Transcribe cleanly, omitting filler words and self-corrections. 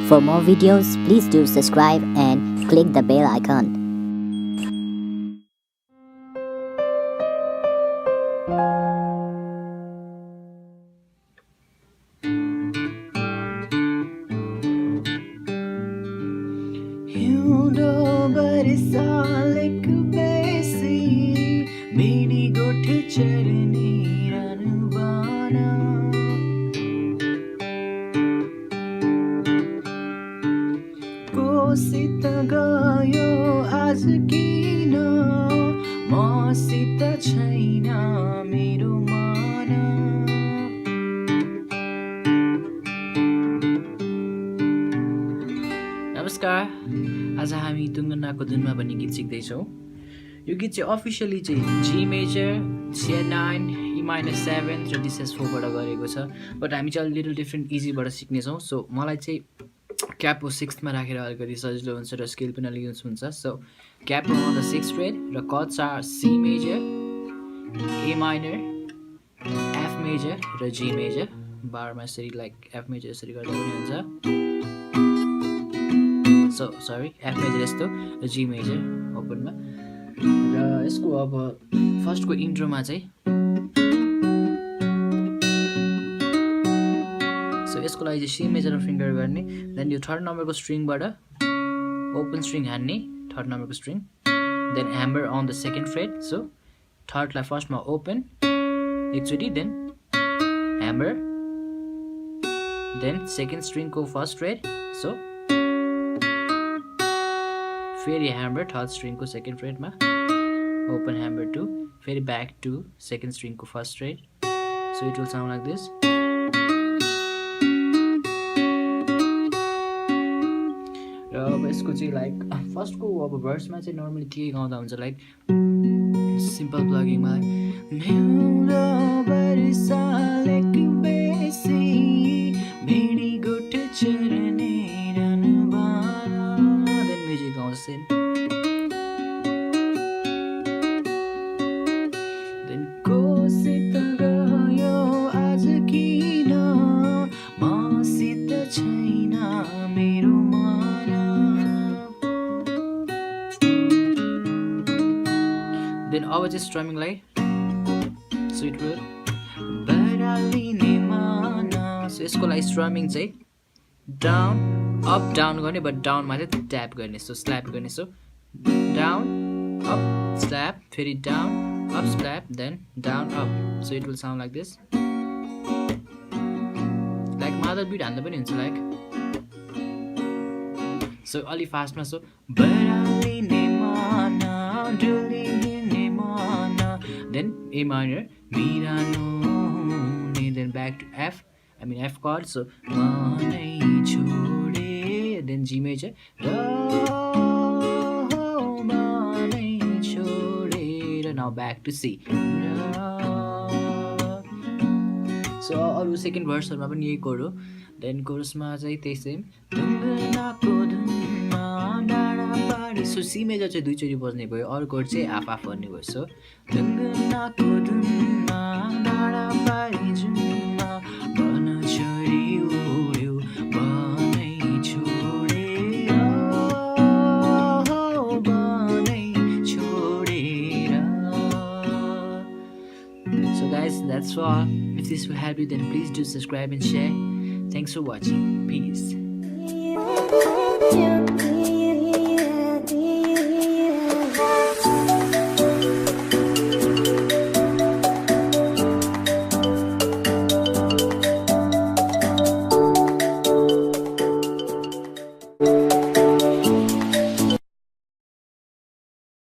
For more videos, please do subscribe and click the bell icon. कोसित गयो आज किन मसित छैन मेरो मन नमस्कार आज हामी तुङ्गनाको धुनमा भन्ने गीत सिक्दैछौँ यो गीत चाहिँ अफिसियली चाहिँ जी मेजर C9 E-7 र D4बाट गरेको छ बट हामी चाहिँ लिटल डिफ्रेन्ट इजीबाट सिक्नेछौँ सो मलाई चाहिँ क्यापो 6th मा राखेर अलिकति सजिलो हुन्छ र स्केल पनि अलिक युज हुन्छ so capo on the 6th fret र chords are C major A minor F major र G मेजर बारमा यसरी लाइक F मेजर यसरी गर्दा पनि हुन्छ सो सरी F मेजर यस्तो र G मेजर ओपनमा र यसको अब फर्स्टको इन्ट्रोमा चाहिँ यसको लागि चाहिँ C मेजरमा फिङ्गर गर्ने देन यो थर्ड नम्बरको स्ट्रिङबाट ओपन स्ट्रिङ हान्ने थर्ड नम्बरको string then hammer on the second fret so थर्डलाई फर्स्टमा ओपन एकचोटि देन ह्यामर देन सेकेन्ड स्ट्रिङको फर्स्ट फ्रेट सो फेरि ह्यामर थर्ड स्ट्रिङको सेकेन्ड फ्रेटमा ओपन ह्यामर टू फेरि ब्याक टु सेकेन्ड स्ट्रिङको first fret so it will sound like this र अब यसको चाहिँ लाइक फर्स्टको अब भर्समा चाहिँ नर्मली के गाउँदा हुन्छ लाइक सिम्पल प्लगिङमा देन म्युजिक गाउँछ देन कोसित गयो आज किन मसित छैन मेरो then अब चाहिँ स्ट्रमिङलाई सो इट विल बरालिने मन सो यसको लागि स्ट्रमिङ चाहिँ डाउन अप डाउन गर्ने बट डाउनमा चाहिँ ट्याप गर्ने सो स्ल्याप गर्ने सो डाउन अप स्ल्याप फेरि down up slap then down up so it will sound like this like मादर बिट हान्दा पनि हुन्छ लाइक सो अलि फास्टमा सो बरालिने मन then A minor mirano then back to F I mean F chord so manai chhode then G major manai chhode now back to C so अरु second भर्सहरुमा पनि यही code हो then कोरसमा चाहिँ त्यही same so C major चाहिँ दुईचोटि बज्ने भयो अरू कोड चाहिँ आफ गर्ने भयो so So guys, that's all. If this will help you, then please do subscribe and share. Thanks for watching. Peace.